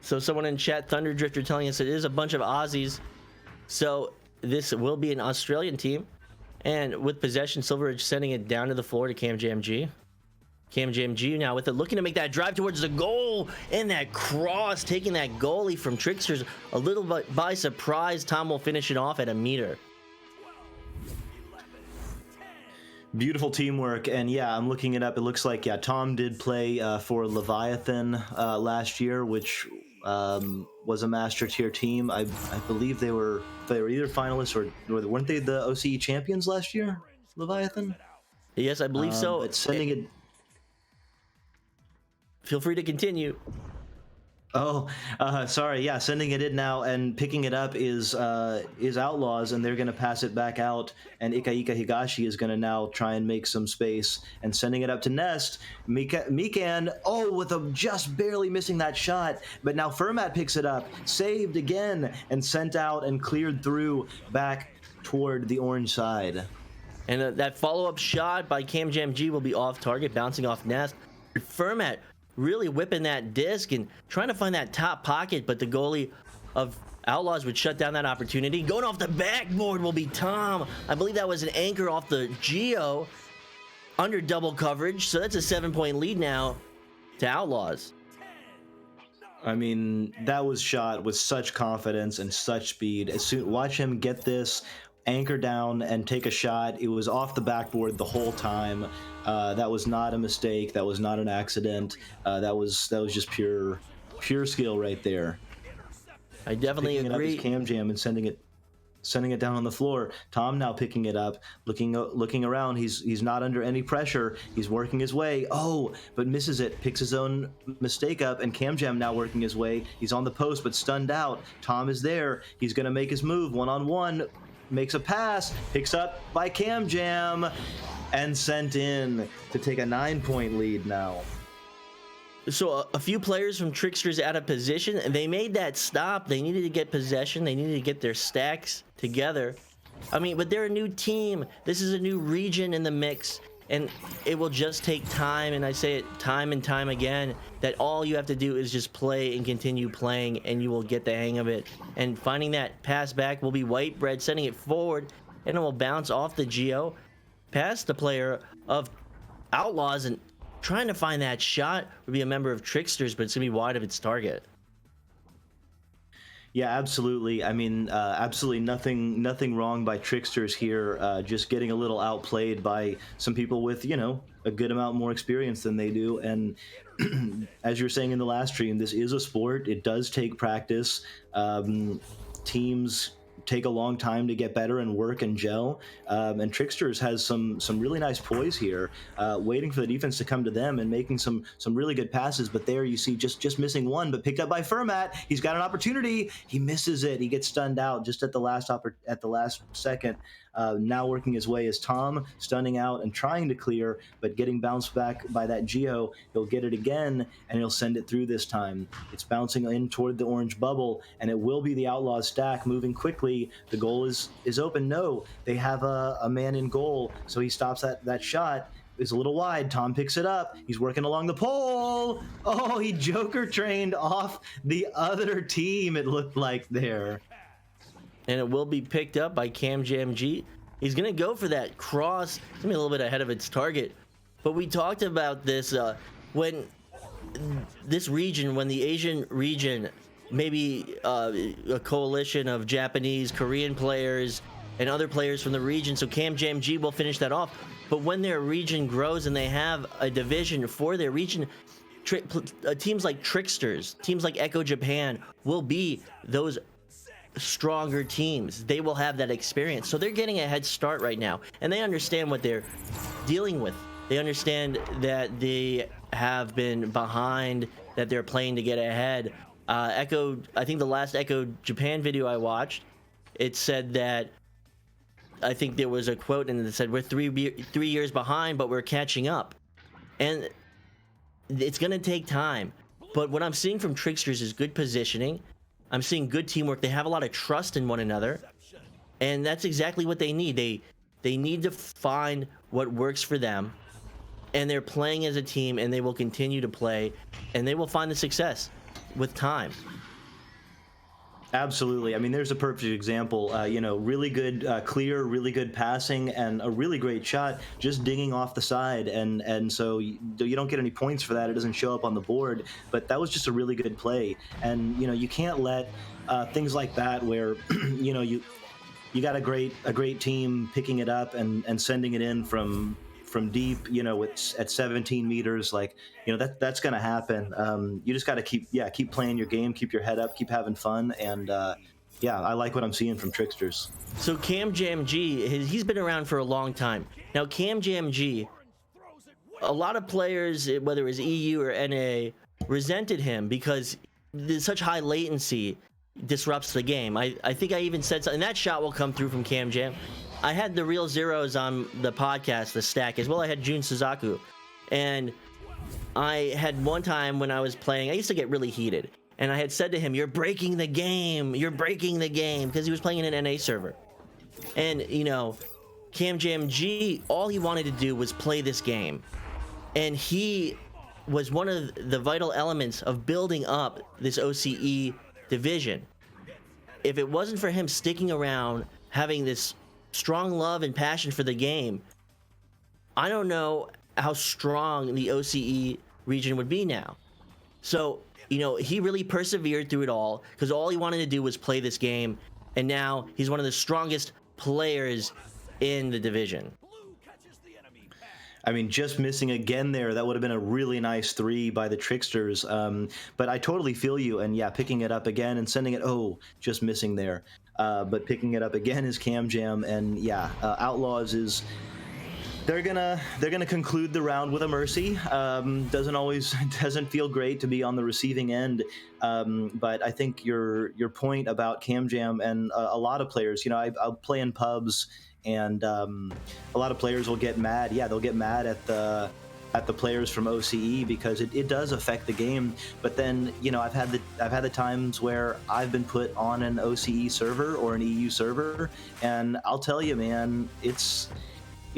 So someone in chat, Thunder Drifter, telling us it is a bunch of Aussies. So this will be an Australian team. And with possession, Silver Ridge sending it down to the floor to Cam Jam G. Cam Jam G now with it, looking to make that drive towards the goal. And that cross, taking that goalie from Tricksters a little bit by surprise. Tom will finish it off at 1 meter. Beautiful teamwork, and yeah, I'm looking it up. It looks like, yeah, Tom did play for Leviathan last year, which was a Master Tier team. I believe they were either finalists or weren't they the OCE champions last year, Leviathan? Yes, I believe so. But sending it. Feel free to continue. Oh, sorry. Yeah, sending it in now and picking it up is Outlaws, and they're going to pass it back out. And Ikaika Higashi is going to now try and make some space and sending it up to Nest. Mikan, with just barely missing that shot, but now Fermat picks it up, saved again, and sent out and cleared through back toward the orange side. And that follow-up shot by Cam Jam G will be off target, bouncing off Nest. Fermat really whipping that disc and trying to find that top pocket, but the goalie of Outlaws would shut down that opportunity. Going off the backboard will be Tom. I believe that was an anchor off the Geo under double coverage, so that's a 7-point lead now to Outlaws. I mean, that was shot with such confidence and such speed. Watch him get this, anchor down and take a shot. It was off the backboard the whole time. That was not a mistake. That was not an accident. That was just pure skill right there. I definitely picking agree. It up as Cam Jam and sending it down on the floor. Tom now picking it up, looking around. He's not under any pressure. He's working his way. But misses it. Picks his own mistake up, and Cam Jam now working his way. He's on the post, but stunned out. Tom is there. He's gonna make his move 1-on-1. makes a pass, picks up by CamJam, and sent in to take a 9-point lead now. So a few players from Tricksters out of position, and they made that stop. They needed to get possession. They needed to get their stacks together. I mean, but they're a new team. This is a new region in the mix, and it will just take time. And I say it time and time again, that all you have to do is just play and continue playing, and you will get the hang of it. And finding that pass back will be Whitebread, sending it forward, and it will bounce off the Geo, past the player of Outlaws, and trying to find that shot would be a member of Tricksters, but it's gonna be wide of its target. Yeah, absolutely. I mean, absolutely nothing wrong by Tricksters here. Just getting a little outplayed by some people with, a good amount more experience than they do. And as you were saying in the last stream, this is a sport. It does take practice. Teams take a long time to get better and work and gel. And Tricksters has some really nice poise here, waiting for the defense to come to them and making some really good passes. But there you see just missing one, but picked up by Fermat. He's got an opportunity. He misses it. He gets stunned out just at the last second. Now working his way is Tom, stunning out and trying to clear, but getting bounced back by that Geo. He'll get it again, and he'll send it through this time. It's bouncing in toward the orange bubble, and it will be the Outlaws stack moving quickly. The goal is open. No, they have a man in goal, so he stops that shot. Is a little wide. Tom picks it up. He's working along the pole. Oh, he Joker trained off the other team, it looked like there. And it will be picked up by CamJam. He's going to go for that cross. It's going to be a little bit ahead of its target. But we talked about this when this region, when the Asian region, maybe a coalition of Japanese, Korean players, and other players from the region. So CamJam will finish that off. But when their region grows and they have a division for their region, teams like Tricksters, teams like Echo Japan will be those stronger teams. They will have that experience, so they're getting a head start right now, and they understand what they're dealing with. They understand that they have been behind, that they're playing to get ahead. I think the last Echo Japan video I watched, it said that, I think there was a quote and it said, we're three years behind, but we're catching up. And it's going to take time, but what I'm seeing from Tricksters is good positioning. I'm seeing good teamwork. They have a lot of trust in one another, and that's exactly what they need. They need to find what works for them, and they're playing as a team, and they will continue to play, and they will find the success with time. Absolutely. I mean, there's a perfect example. Really good clear, really good passing, and a really great shot just dinging off the side. And so you don't get any points for that. It doesn't show up on the board. But that was just a really good play. And, you can't let things like that where, you got a great team picking it up and sending it in from deep, at 17 meters, that's going to happen. You just got to keep playing your game, keep your head up, keep having fun. And I like what I'm seeing from Tricksters. So CamJam, he's been around for a long time. Now CamJam, a lot of players, whether it was EU or NA, resented him because there's such high latency disrupts the game. I think I even said something, and that shot will come through from CamJam. I had the Real Zeros on the podcast, the stack, as well. I had Jun Suzaku, and I had one time when I was playing, I used to get really heated, and I had said to him, you're breaking the game, because he was playing in an NA server. And, CamJam, all he wanted to do was play this game, and he was one of the vital elements of building up this OCE division. If it wasn't for him sticking around, having this strong love and passion for the game, I don't know how strong the OCE region would be now. So, he really persevered through it all because all he wanted to do was play this game, and now he's one of the strongest players in the division. I mean, just missing again there, that would have been a really nice 3 by the Tricksters. But I totally feel you, and picking it up again and sending it, just missing there. But picking it up again is CamJam, and Outlaws is they're gonna conclude the round with a mercy. Doesn't feel great to be on the receiving end, but I think your point about Cam Jam and a lot of players, I'll play in pubs, and a lot of players will get mad. Yeah, they'll get mad at the players from OCE because it does affect the game. But then I've had the times where I've been put on an OCE server or an EU server, and I'll tell you, man, it's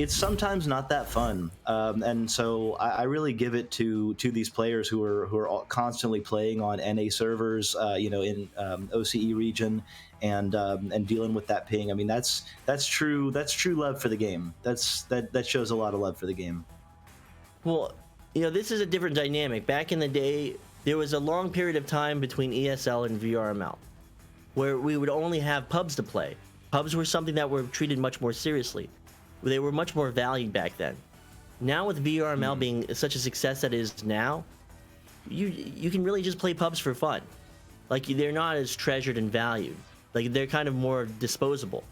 sometimes not that fun, and so I really give it to these players who are constantly playing on NA servers, in OCE region, and dealing with that ping. I mean, that's true love for the game. That shows a lot of love for the game. Well, this is a different dynamic. Back in the day, there was a long period of time between ESL and VRML where we would only have pubs to play. Pubs were something that were treated much more seriously. They were much more valued back then. Now with VRML being such a success that it is now, you can really just play pubs for fun. Like, they're not as treasured and valued. Like, they're kind of more disposable.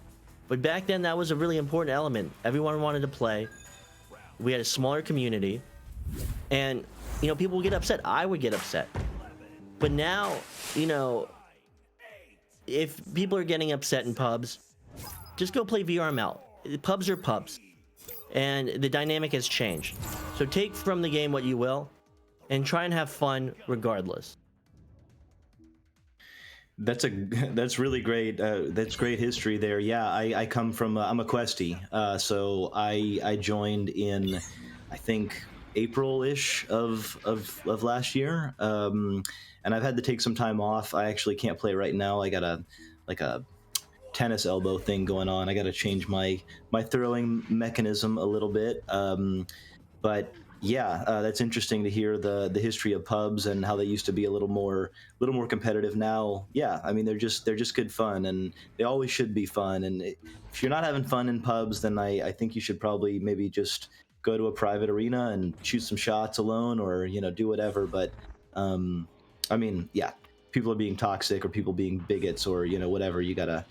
But back then, that was a really important element. Everyone wanted to play. We had a smaller community, and people would get upset. I would get upset. But now, if people are getting upset in pubs, just go play VRML. Pubs are pubs, and the dynamic has changed. So take from the game what you will, and try and have fun regardless. That's really great. That's great history there. Yeah, I come from I'm a Questie, so I joined in, I think, April-ish of last year, and I've had to take some time off. I actually can't play right now. I got a tennis elbow thing going on. I got to change my throwing mechanism a little bit. But yeah, that's interesting to hear the history of pubs and how they used to be a little more competitive. Now, yeah, I mean, they're just good fun, and they always should be fun. And if you're not having fun in pubs, then I think you should probably maybe just go to a private arena and shoot some shots alone, or do whatever. But I mean, yeah, people are being toxic or people being bigots or whatever, you gotta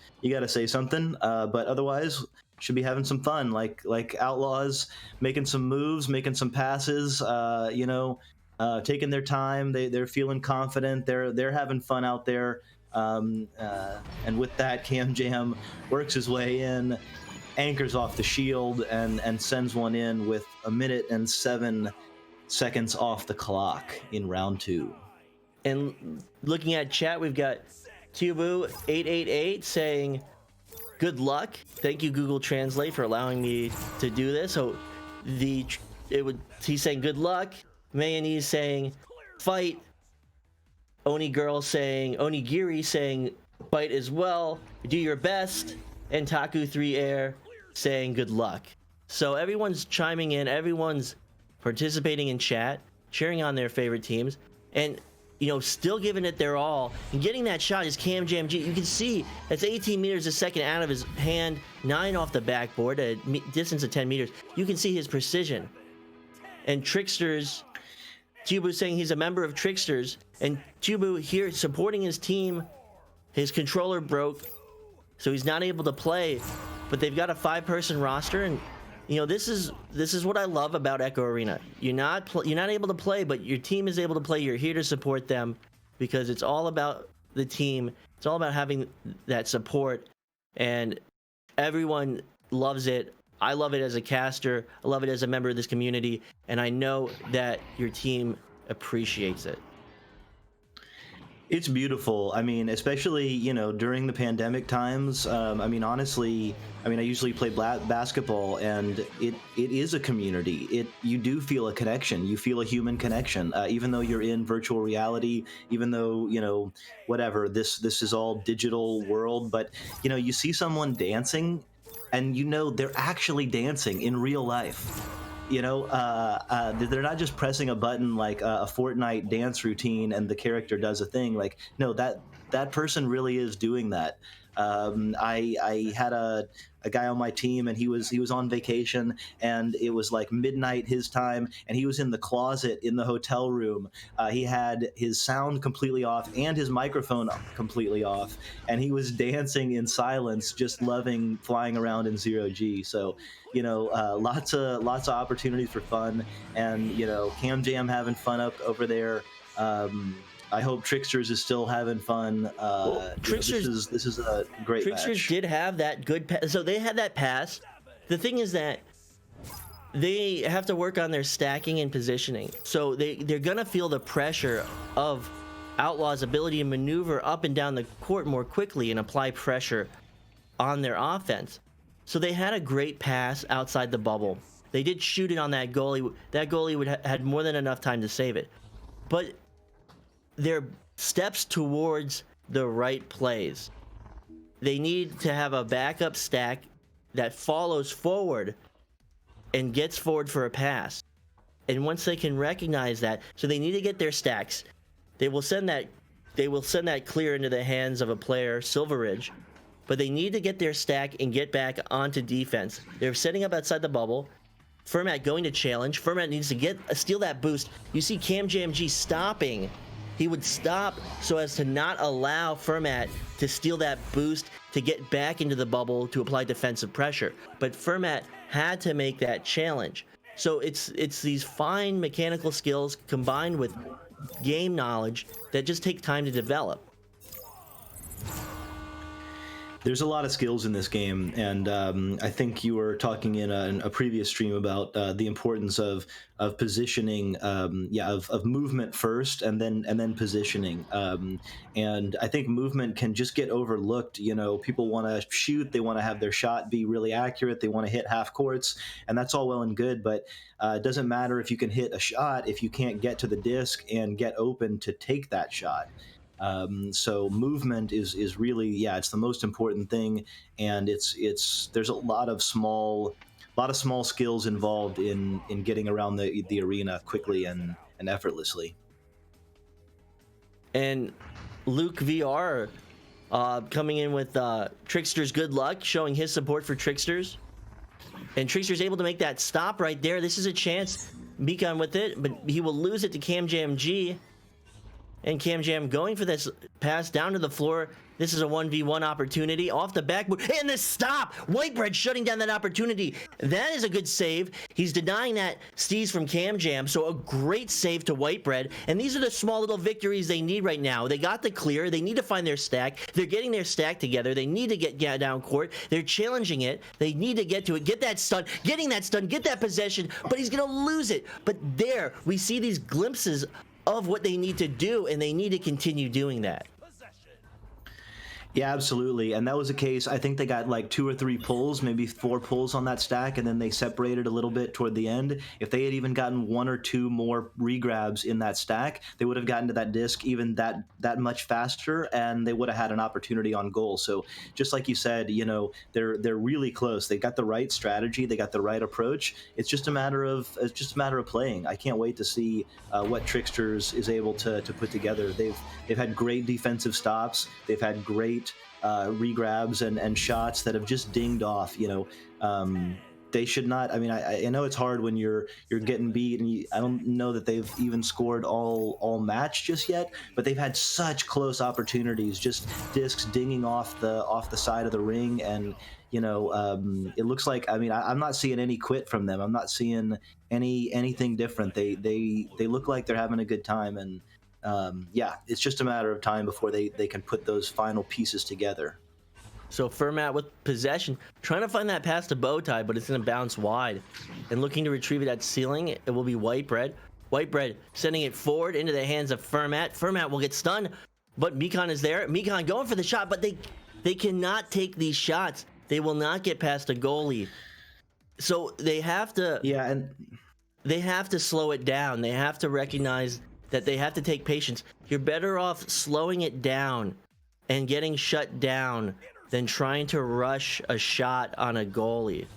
say something, but otherwise should be having some fun, like Outlaws, making some moves, making some passes, taking their time. They're feeling confident, they're having fun out there, and with that, Cam Jam works his way in, anchors off the shield, and sends one in with 1 minute and 7 seconds off the clock in round 2. And looking at chat, we've got Tubu888 saying, "Good luck. Thank you, Google Translate, for allowing me to do this." So he's saying good luck. Mayonnaise saying fight. Onigiri saying fight as well. Do your best. And Taku3Air saying good luck. So everyone's chiming in. Everyone's participating in chat, cheering on their favorite teams, and still giving it their all. And getting that shot is Cam Jam G. You can see that's 18 meters a second out of his hand, 9 off the backboard at a distance of 10 meters. You can see his precision. And Tricksters, Tubu saying he's a member of Tricksters, and Tubu here supporting his team. His controller broke, so he's not able to play, but they've got a 5-person roster, and this is what I love about Echo Arena. You're not able to play, but your team is able to play. You're here to support them because it's all about the team. It's all about having that support, and everyone loves it. I love it as a caster. I love it as a member of this community, and I know that your team appreciates it. It's beautiful. I mean, especially, during the pandemic times. I mean, honestly, I usually play basketball, and it is a community. You do feel a connection. You feel a human connection, even though you're in virtual reality, even though, whatever, this is all digital world. But, you see someone dancing, and they're actually dancing in real life. They're not just pressing a button like a Fortnite dance routine and the character does a thing. Like, no, that person really is doing that. I had a guy on my team, and he was on vacation, and it was like midnight his time, and he was in the closet in the hotel room. He had his sound completely off and his microphone completely off, and he was dancing in silence, just loving flying around in zero G. So, lots of opportunities for fun, and Cam Jam having fun up over there. I hope Tricksters is still having fun. Well, Tricksters, this is a great Tricksters match. did have that good pass. So they had that pass. The thing is that they have to work on their stacking and positioning. So they're gonna feel the pressure of Outlaw's ability to maneuver up and down the court more quickly and apply pressure on their offense. So they had a great pass outside the bubble. They did shoot it on that goalie. That goalie would had more than enough time to save it. But their steps towards the right plays. They need to have a backup stack that follows forward and gets forward for a pass. And once they can recognize that, so they need to get their stacks. They will send that clear into the hands of a player, Silveridge, but they need to get their stack and get back onto defense. They're setting up outside the bubble. Fermat going to challenge. Fermat needs to steal that boost. You see Cam JMG stopping. He would stop so as to not allow Fermat to steal that boost to get back into the bubble to apply defensive pressure. But Fermat had to make that challenge. So it's these fine mechanical skills combined with game knowledge that just take time to develop. There's a lot of skills in this game, and I think you were talking in a previous stream about the importance of positioning, of movement first, and then positioning. And I think movement can just get overlooked. People want to shoot, they want to have their shot be really accurate, they want to hit half courts, and that's all well and good. But it doesn't matter if you can hit a shot if you can't get to the disc and get open to take that shot. So movement is really, it's the most important thing, and there's a lot of small skills involved in getting around the arena quickly and effortlessly. And Luke VR coming in with Tricksters good luck, showing his support for Tricksters. And Trickster's able to make that stop right there. This is a chance. Mikon with it, but he will lose it to Cam Jam G. And Cam Jam going for this pass down to the floor. This is a 1v1 opportunity off the backboard. And the stop! Whitebread shutting down that opportunity. That is a good save. He's denying that steez from Cam Jam. So a great save to Whitebread. And these are the small little victories they need right now. They got the clear. They need to find their stack. They're getting their stack together. They need to get down court. They're challenging it. They need to get to it. Get that stun. Getting that stun. Get that possession. But he's going to lose it. But there, we see these glimpses of what they need to do, and they need to continue doing that. Yeah, absolutely. And that was the case. I think they got like 2 or 3 pulls, maybe 4 pulls on that stack, and then they separated a little bit toward the end. If they had even gotten 1 or 2 more regrabs in that stack, they would have gotten to that disc even that much faster, and they would have had an opportunity on goal. So just like you said, they're really close. They got the right strategy, they got the right approach. It's just a matter of playing. I can't wait to see what Tricksters is able to put together. They've had great defensive stops. They've had great regrabs and shots that have just dinged off. They should not. I mean, I know it's hard when you're getting beat, and I don't know that they've even scored all match just yet. But they've had such close opportunities, just discs dinging off the side of the ring, and it looks like. I mean, I'm not seeing any quit from them. I'm not seeing anything different. They look like they're having a good time, and it's just a matter of time before they can put those final pieces together. So Fermat with possession, trying to find that pass to Bowtie, but it's going to bounce wide. And looking to retrieve it at ceiling, it will be Whitebread. Whitebread sending it forward into the hands of Fermat. Fermat will get stunned, but Mikon is there. Mikon going for the shot, but they cannot take these shots. They will not get past a goalie. So they have to... Yeah, and... They have to slow it down. They have to recognize that they have to take patience. You're better off slowing it down and getting shut down than trying to rush a shot on a goalie.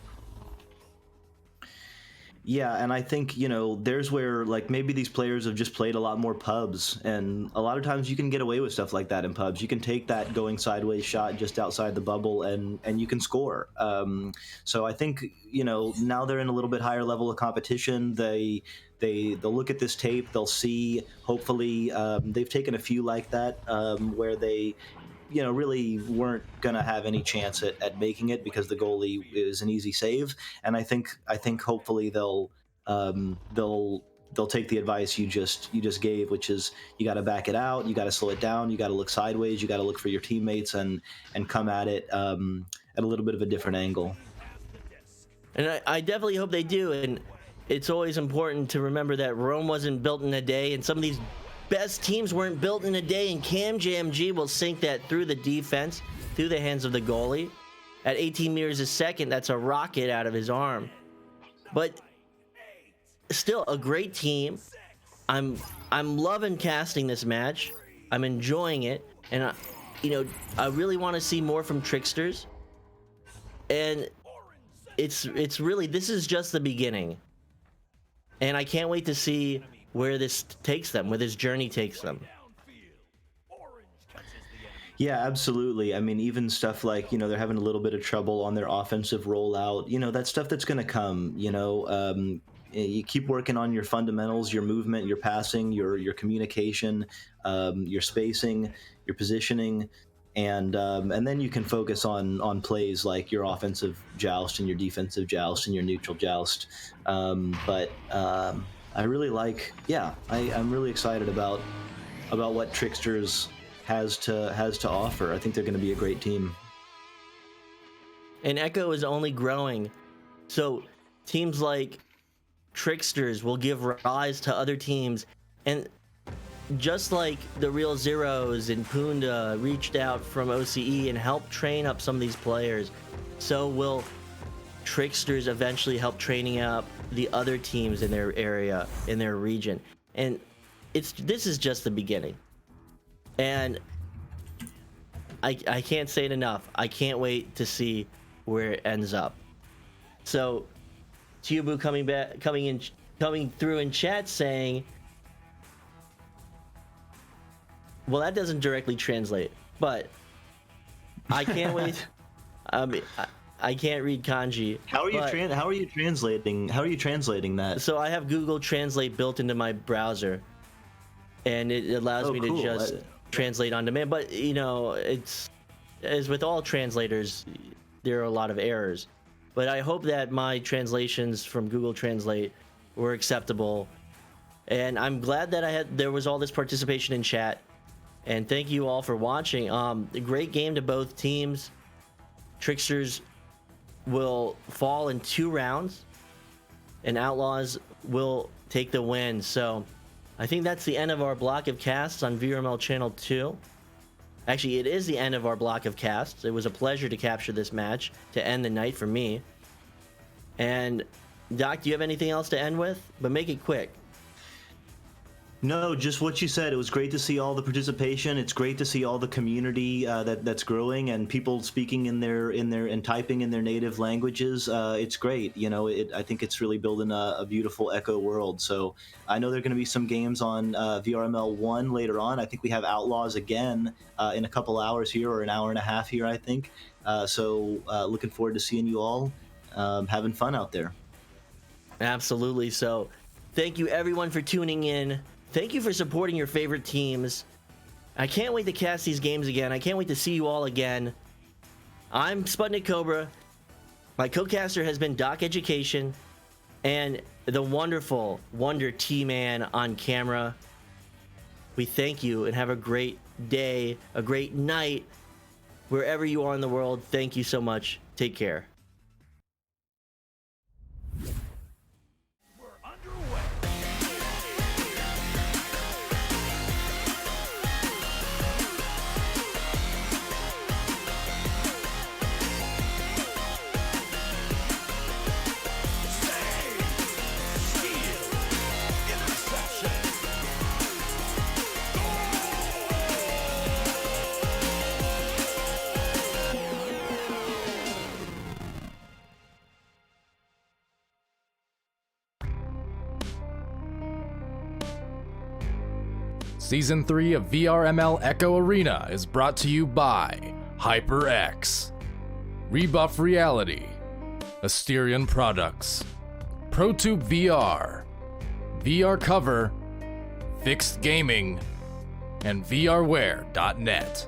Yeah, and I think, there's where, like, maybe these players have just played a lot more pubs, and a lot of times you can get away with stuff like that in pubs. You can take that going sideways shot just outside the bubble, and you can score. So I think, now they're in a little bit higher level of competition. They'll look at this tape, they'll see, hopefully, they've taken a few like that, where they really weren't going to have any chance at making it because the goalie is an easy save. And I think hopefully they'll take the advice you just gave, which is you got to back it out, you got to slow it down, you got to look sideways, you got to look for your teammates and come at it at a little bit of a different angle. And I definitely hope they do. And it's always important to remember that Rome wasn't built in a day, and some of these best teams weren't built in a day, and Cam JMG will sink that through the defense, through the hands of the goalie. At 18 meters a second, that's a rocket out of his arm. But still, a great team. I'm loving casting this match. I'm enjoying it, and I really want to see more from Tricksters. And it's really, this is just the beginning, and I can't wait to see where this takes them, where this journey takes them. Yeah, absolutely. I mean, even stuff like, they're having a little bit of trouble on their offensive rollout. That stuff that's going to come. You keep working on your fundamentals, your movement, your passing, your communication, your spacing, your positioning, and then you can focus on plays like your offensive joust and your defensive joust and your neutral joust. I really like, I'm really excited about what Tricksters has to offer. I think they're going to be a great team. And Echo is only growing, so teams like Tricksters will give rise to other teams, and just like the Real Zeros and Punda reached out from OCE and helped train up some of these players, so will Tricksters eventually help training up the other teams in their area, in their region. And this is just the beginning, and I can't say it enough. I can't wait to see where it ends up. So Tubu coming through in chat saying, well, that doesn't directly translate, but I can't wait. I can't read kanji. How are you translating that? So I have Google Translate built into my browser, and it allows me to just translate on demand. But it's, as with all translators, there are a lot of errors. But I hope that my translations from Google Translate were acceptable, and I'm glad that there was all this participation in chat. And thank you all for watching. A great game to both teams. Tricksters will fall in 2 rounds, and Outlaws will take the win. So I think that's the end of our block of casts on VRML Channel 2. Actually, it is the end of our block of casts. It was a pleasure to capture this match to end the night for me. And Doc, do you have anything else to end with? But make it quick. No, just what you said. It was great to see all the participation. It's great to see all the community that's growing and people speaking and typing in their native languages. It's great. I think it's really building a beautiful Echo world. So I know there are going to be some games on VRML 1 later on. I think we have Outlaws again in a couple hours here, or an hour and a half here, I think. So looking forward to seeing you all having fun out there. Absolutely. So thank you everyone for tuning in. Thank you for supporting your favorite teams. I can't wait to cast these games again. I can't wait to see you all again. I'm SputnikKobra. My co-caster has been Doc Education, and the wonderful Wonder T-Man on camera. We thank you and have a great day, a great night, wherever you are in the world. Thank you so much. Take care. Season 3 of VRML Echo Arena is brought to you by HyperX, Rebuff Reality, Asterion Products, ProTube VR, VR Cover, Fixed Gaming, and VRware.net.